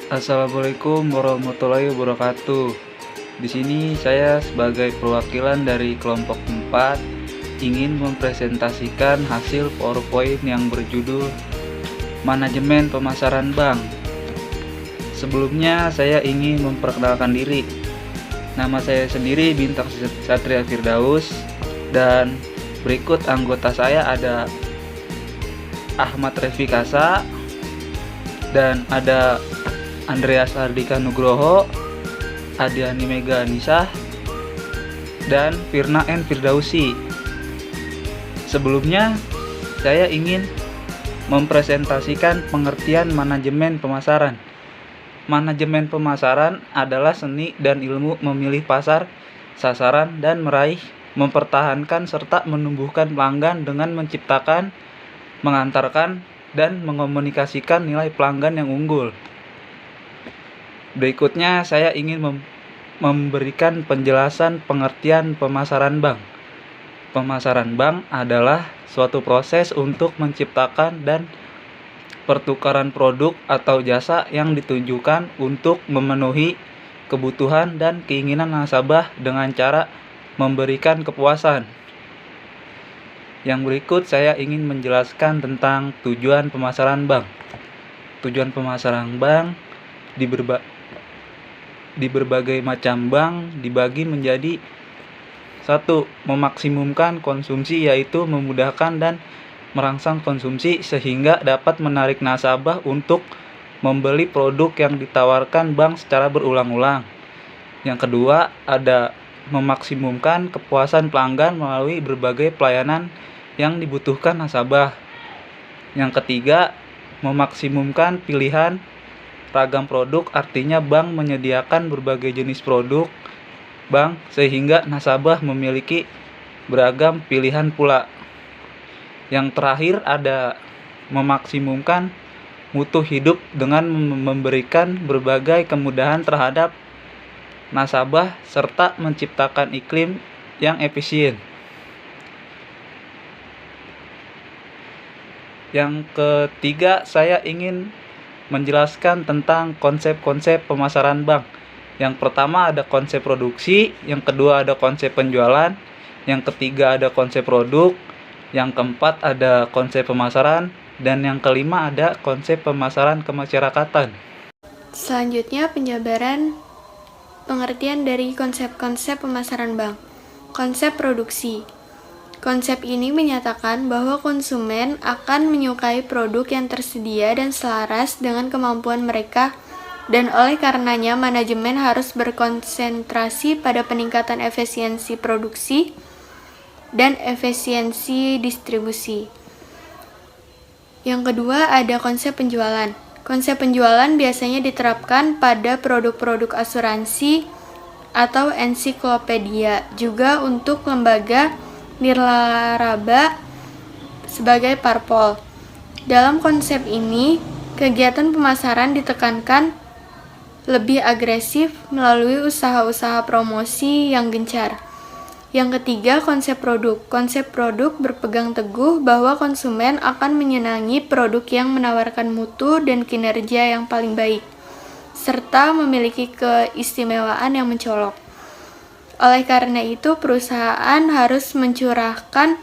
Assalamualaikum warahmatullahi wabarakatuh. Di sini saya sebagai perwakilan dari kelompok 4 ingin mempresentasikan hasil PowerPoint yang berjudul Manajemen Pemasaran Bank. Sebelumnya saya ingin memperkenalkan diri. Nama saya sendiri Bintang Satria Firdaus, dan berikut anggota saya ada Ahmad Revi Kasa, dan ada Andreas Ardika Nugroho, Adiani Mega Nisah, dan Firna N. Firdausi. Sebelumnya, saya ingin mempresentasikan pengertian manajemen pemasaran. Manajemen pemasaran adalah seni dan ilmu memilih pasar, sasaran, dan meraih, mempertahankan, serta menumbuhkan pelanggan dengan menciptakan, mengantarkan, dan mengomunikasikan nilai pelanggan yang unggul. Berikutnya saya ingin memberikan penjelasan pengertian pemasaran bank. Pemasaran bank adalah suatu proses untuk menciptakan dan pertukaran produk atau jasa yang ditujukan untuk memenuhi kebutuhan dan keinginan nasabah dengan cara memberikan kepuasan. Yang berikut saya ingin menjelaskan tentang tujuan pemasaran bank. Tujuan pemasaran bank di berbagai macam bank dibagi menjadi: 1. Memaksimumkan konsumsi, yaitu memudahkan dan merangsang konsumsi sehingga dapat menarik nasabah untuk membeli produk yang ditawarkan bank secara berulang-ulang. Yang kedua, ada memaksimumkan kepuasan pelanggan melalui berbagai pelayanan yang dibutuhkan nasabah. Yang ketiga, memaksimumkan pilihan ragam produk, artinya bank menyediakan berbagai jenis produk bank sehingga nasabah memiliki beragam pilihan pula. Yang terakhir, ada memaksimumkan mutu hidup dengan memberikan berbagai kemudahan terhadap nasabah serta menciptakan iklim yang efisien. Yang ketiga, saya ingin menjelaskan tentang konsep-konsep pemasaran bank. Yang pertama ada konsep produksi, yang kedua ada konsep penjualan, yang ketiga ada konsep produk, yang keempat ada konsep pemasaran, dan yang kelima ada konsep pemasaran kemasyarakatan. Selanjutnya penjabaran pengertian dari konsep-konsep pemasaran bank. Konsep produksi. Konsep ini menyatakan bahwa konsumen akan menyukai produk yang tersedia dan selaras dengan kemampuan mereka, dan oleh karenanya manajemen harus berkonsentrasi pada peningkatan efisiensi produksi dan efisiensi distribusi. Yang kedua ada konsep penjualan. Konsep penjualan biasanya diterapkan pada produk-produk asuransi atau ensiklopedia, juga untuk lembaga nirlaba sebagai parpol. Dalam konsep ini, kegiatan pemasaran ditekankan lebih agresif melalui usaha-usaha promosi yang gencar. Yang ketiga, konsep produk. Konsep produk berpegang teguh bahwa konsumen akan menyenangi produk yang menawarkan mutu dan kinerja yang paling baik, serta memiliki keistimewaan yang mencolok. Oleh karena itu, perusahaan harus mencurahkan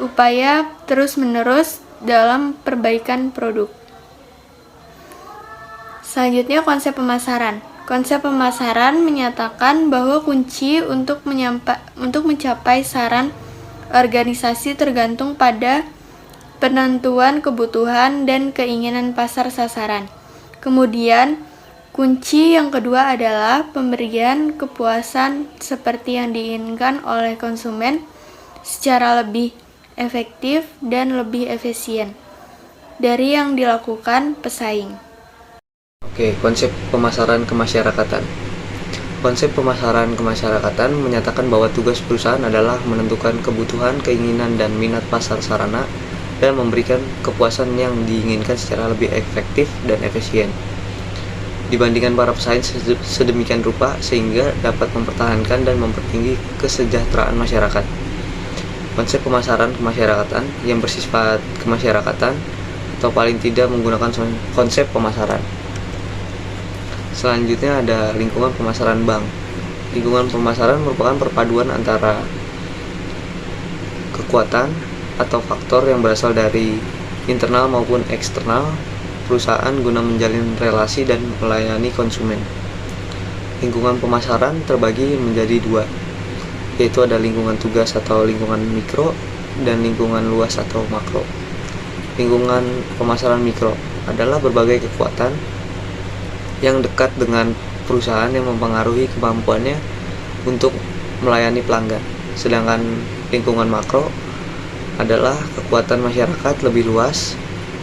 upaya terus-menerus dalam perbaikan produk. Selanjutnya, konsep pemasaran. Konsep pemasaran menyatakan bahwa kunci untuk mencapai sasaran organisasi tergantung pada penentuan kebutuhan dan keinginan pasar sasaran. Kemudian, kunci yang kedua adalah pemberian kepuasan seperti yang diinginkan oleh konsumen secara lebih efektif dan lebih efisien dari yang dilakukan pesaing. Oke, konsep pemasaran kemasyarakatan. Konsep pemasaran kemasyarakatan menyatakan bahwa tugas perusahaan adalah menentukan kebutuhan, keinginan, dan minat pasar sarana dan memberikan kepuasan yang diinginkan secara lebih efektif dan efisien dibandingkan para pesaing sedemikian rupa sehingga dapat mempertahankan dan mempertinggi kesejahteraan masyarakat. Konsep pemasaran kemasyarakatan yang bersifat kemasyarakatan atau paling tidak menggunakan konsep pemasaran. Selanjutnya ada lingkungan pemasaran bank. Lingkungan pemasaran merupakan perpaduan antara kekuatan atau faktor yang berasal dari internal maupun eksternal perusahaan guna menjalin relasi dan melayani konsumen. Lingkungan pemasaran terbagi menjadi dua, yaitu ada lingkungan tugas atau lingkungan mikro dan lingkungan luas atau makro. Lingkungan pemasaran mikro adalah berbagai kekuatan yang dekat dengan perusahaan yang mempengaruhi kemampuannya untuk melayani pelanggan. Sedangkan lingkungan makro adalah kekuatan masyarakat lebih luas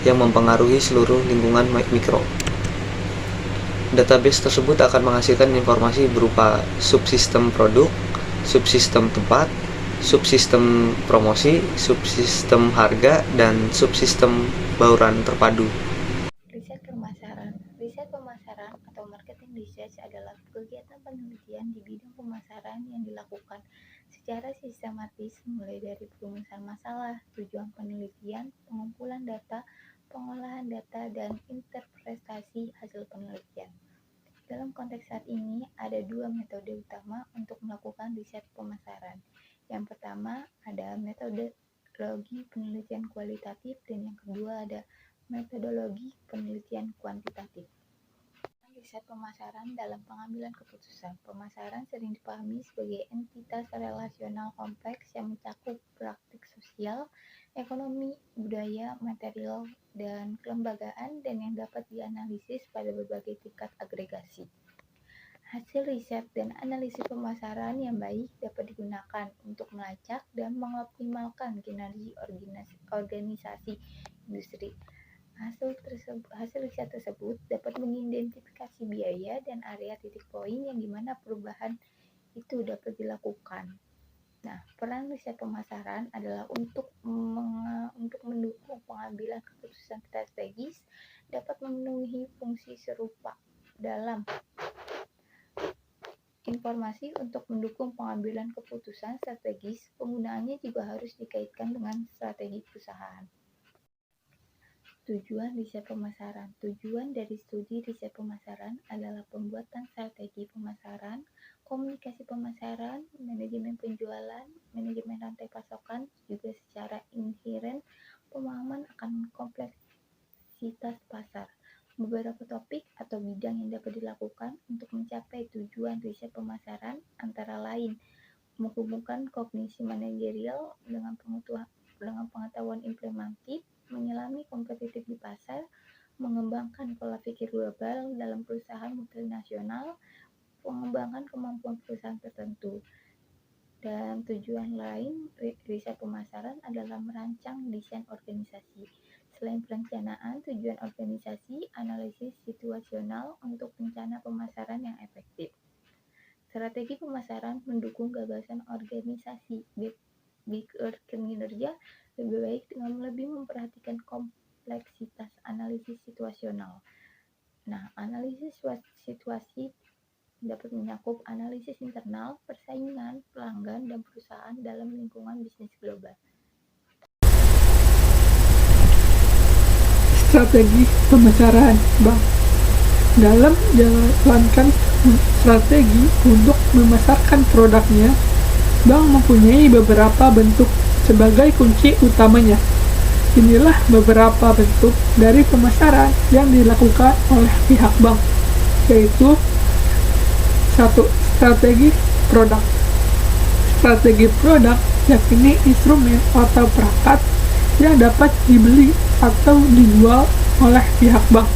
yang mempengaruhi seluruh lingkungan mikro. Database tersebut akan menghasilkan informasi berupa subsistem produk, subsistem tempat, subsistem promosi, subsistem harga, dan subsistem bauran terpadu. Riset pemasaran. Riset pemasaran atau marketing research adalah kegiatan penelitian di bidang pemasaran yang dilakukan secara sistematis mulai dari perumusan masalah, tujuan penelitian, pengumpulan data, pengolahan data, dan interpretasi hasil penelitian. Dalam konteks saat ini, ada dua metode utama untuk melakukan riset pemasaran. Yang pertama, ada metodologi penelitian kualitatif, dan yang kedua ada metodologi penelitian kuantitatif. Riset pemasaran dalam pengambilan keputusan. Pemasaran sering dipahami sebagai entitas relasional kompleks yang mencakup praktik sosial, ekonomi, budaya, material, dan kelembagaan, dan yang dapat dianalisis pada berbagai tingkat agregasi. Hasil riset dan analisis pemasaran yang baik dapat digunakan untuk melacak dan mengoptimalkan kinerja organisasi industri. Hasil riset tersebut dapat mengidentifikasi biaya dan area titik poin yang dimana perubahan itu dapat dilakukan. Nah, peran riset pemasaran adalah untuk mendukung pengambilan keputusan strategis, dapat memenuhi fungsi serupa dalam informasi untuk mendukung pengambilan keputusan strategis. Penggunaannya juga harus dikaitkan dengan strategi perusahaan. Tujuan riset pemasaran. Tujuan dari studi riset pemasaran adalah pembuatan strategi pemasaran, komunikasi pemasaran, manajemen penjualan, manajemen rantai pasokan, juga secara inheren pemahaman akan kompleksitas pasar. Beberapa topik atau bidang yang dapat dilakukan untuk mencapai tujuan riset pemasaran antara lain menghubungkan kognisi manajerial dengan pengetahuan implementatif, menyelami kompetitif di pasar, mengembangkan pola pikir global dalam perusahaan multinasional, mengembangkan kemampuan perusahaan tertentu. Dan tujuan lain riset pemasaran adalah merancang desain organisasi. Selain perencanaan tujuan organisasi, analisis situasional untuk rencana pemasaran yang efektif. Strategi pemasaran mendukung gagasan organisasi. Kinerja lebih baik dengan lebih memperhatikan kompleksitas analisis situasional. Nah, analisis situasi dapat mencakup analisis internal, persaingan, pelanggan, dan perusahaan dalam lingkungan bisnis global. Strategi pemasaran bank. Dalam menjalankan strategi untuk memasarkan produknya, bank mempunyai beberapa bentuk sebagai kunci utamanya. Inilah beberapa bentuk dari pemasaran yang dilakukan oleh pihak bank, yaitu 1. Strategi produk. Strategi produk yakni instrumen atau perangkat yang dapat dibeli atau dijual oleh pihak bank.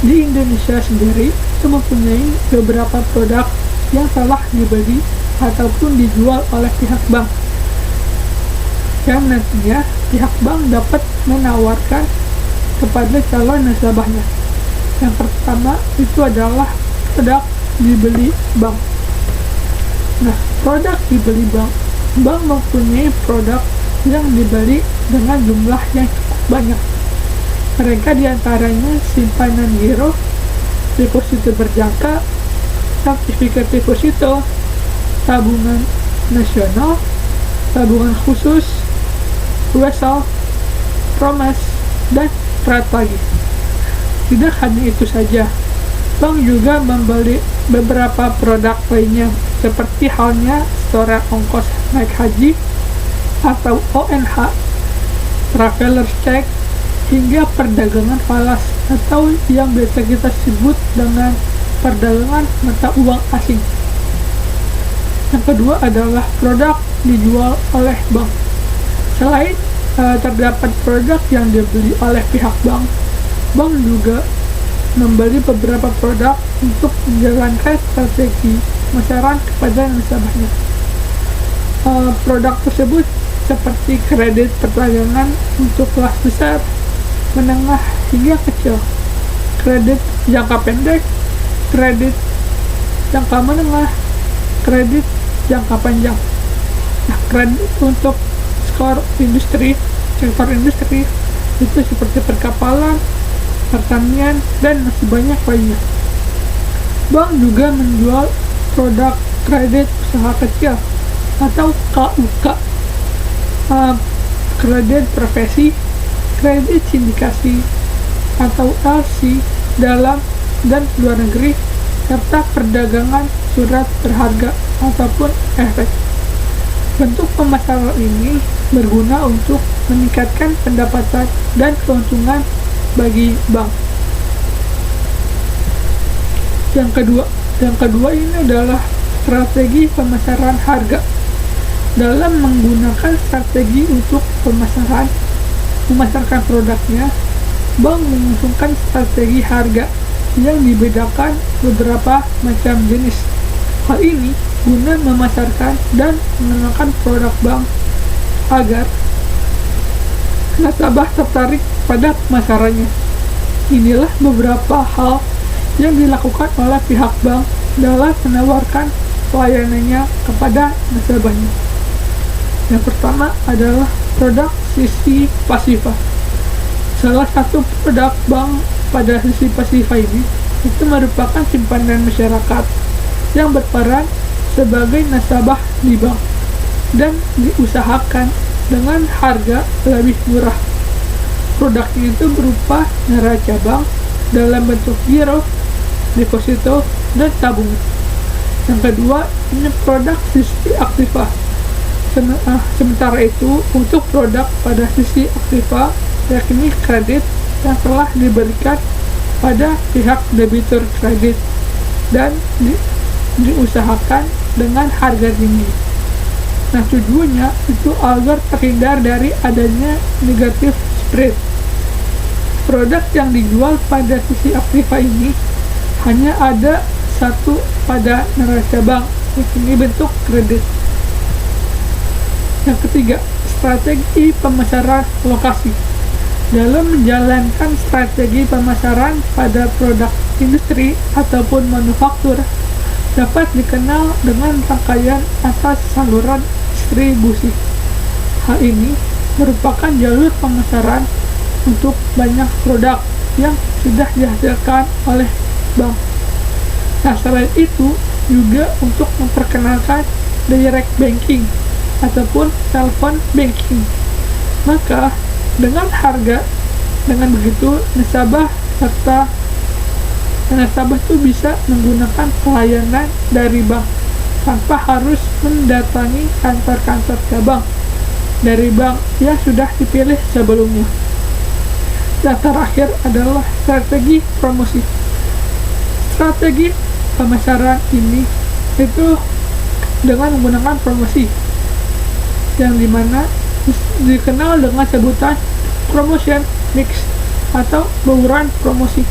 Di Indonesia sendiri, itu mempunyai beberapa produk yang telah dibeli ataupun dijual oleh pihak bank, yang nantinya pihak bank dapat menawarkan kepada calon nasabahnya. Yang pertama itu adalah produk dibeli bank. Nah, produk dibeli bank, bank mempunyai produk yang dibeli dengan jumlah yang cukup banyak. Mereka diantaranya simpanan giro, deposito berjangka, sertifikat deposito, tabungan nasional, tabungan khusus, wesel, promes, dan trade lagi. Tidak hanya itu saja, Bank juga membeli beberapa produk lainnya, seperti halnya setoran ongkos naik haji atau ONH, traveler's check, hingga perdagangan falas atau yang biasa kita sebut dengan perdagangan mata uang asing. Yang kedua adalah produk dijual oleh bank. Selain terdapat produk yang dibeli oleh pihak bank, bank juga membeli beberapa produk untuk menjalankan strategi pemasaran kepada nasabahnya. Produk tersebut seperti kredit perdagangan untuk kelas besar, menengah, hingga kecil, kredit jangka pendek, kredit jangka menengah, kredit jangka panjang. Nah, kredit untuk sektor industri itu seperti perkapalan, pertanian, dan masih banyak lainnya. Bank juga menjual produk kredit usaha kecil atau KUK, kredit profesi, kredit sindikasi atau LC dalam dan luar negeri, serta perdagangan surat berharga ataupun efek. Bentuk pemasaran ini berguna untuk meningkatkan pendapatan dan keuntungan bagi bank. Yang kedua ini adalah strategi pemasaran harga. Dalam menggunakan strategi untuk memasarkan produknya, bank mengusungkan strategi harga yang dibedakan beberapa macam jenis. Hal ini guna memasarkan dan mengenalkan produk bank agar nasabah tertarik pada pemasarannya. Inilah beberapa hal yang dilakukan oleh pihak bank dalam menawarkan pelayanannya kepada nasabahnya. Yang pertama adalah produk sisi pasifa. Salah satu produk bank pada sisi pasifa ini itu merupakan simpanan masyarakat yang berperan sebagai nasabah di bank dan diusahakan dengan harga lebih murah. Produknya itu berupa neraca bank dalam bentuk giro, deposito, dan tabungan. Yang kedua, ini produk sisi aktiva. Sementara itu, untuk produk pada sisi aktiva, yakni kredit yang telah diberikan pada pihak debitur kredit dan diusahakan dengan harga tinggi. Nah, tujuannya itu agar terhindar dari adanya negatif spread. Produk yang dijual pada sisi aktiva ini hanya ada satu pada neraca bank, yakni bentuk kredit. Yang ketiga, strategi pemasaran lokasi. Dalam menjalankan strategi pemasaran pada produk industri ataupun manufaktur, dapat dikenal dengan rangkaian atas saluran distribusi. Hal ini merupakan jalur pemasaran untuk banyak produk yang sudah dihasilkan oleh bank. Nah, selain itu juga untuk memperkenalkan direct banking ataupun telepon banking. Maka dengan begitu nasabah itu bisa menggunakan pelayanan dari bank tanpa harus mendatangi kantor-kantor cabang dari bank yang sudah dipilih sebelumnya. Yang terakhir adalah strategi promosi. Strategi pemasaran ini itu dengan menggunakan promosi, yang dimana dikenal dengan sebutan promotion mix atau bauran promosi.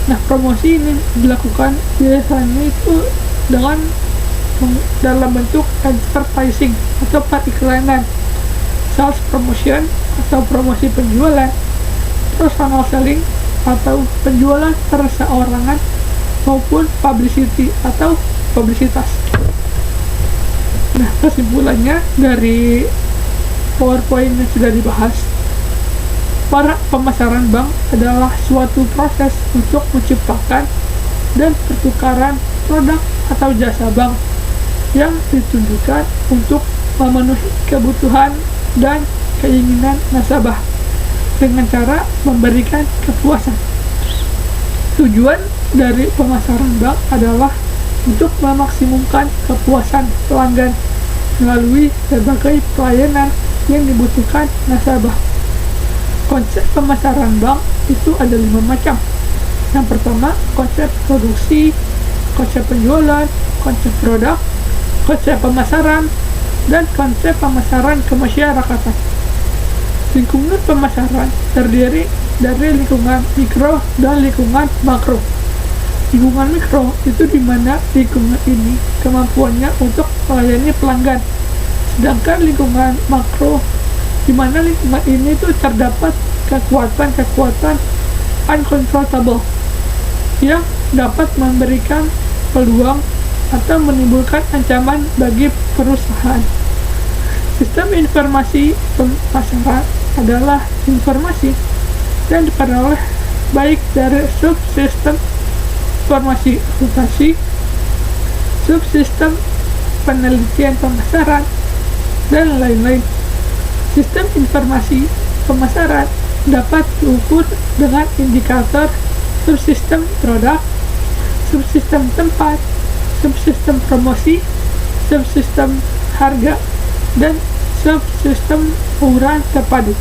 Nah, promosi ini dilakukan biasanya itu dalam bentuk advertising atau periklanan, sales promotion atau promosi penjualan, personal selling atau penjualan perseorangan, maupun publicity atau publisitas. Nah, kesimpulannya dari PowerPoint yang sudah dibahas, para pemasaran bank adalah suatu proses untuk menciptakan dan pertukaran produk atau jasa bank yang ditujukan untuk memenuhi kebutuhan dan keinginan nasabah dengan cara memberikan kepuasan. Tujuan dari pemasaran bank adalah untuk memaksimumkan kepuasan pelanggan melalui berbagai pelayanan yang dibutuhkan nasabah. Konsep pemasaran bank itu ada 5 macam. Yang pertama, konsep produksi, konsep penjualan, konsep produk, konsep pemasaran, dan konsep pemasaran kemasyarakatan. Lingkungan pemasaran terdiri dari lingkungan mikro dan lingkungan makro. Lingkungan mikro itu di mana lingkungan ini kemampuannya untuk melayani pelanggan. Sedangkan lingkungan makro di mana lingkungan ini tuh terdapat kekuatan uncontrollable yang dapat memberikan peluang atau menimbulkan ancaman bagi perusahaan. Sistem informasi pemasaran adalah informasi yang diperoleh baik dari subsistem informasi akuntansi, subsistem penelitian pemasaran, dan lain-lain. Sistem informasi pemasaran dapat diukur dengan indikator subsistem produk, subsistem tempat, subsistem promosi, subsistem harga, dan subsistem ukuran terpadu.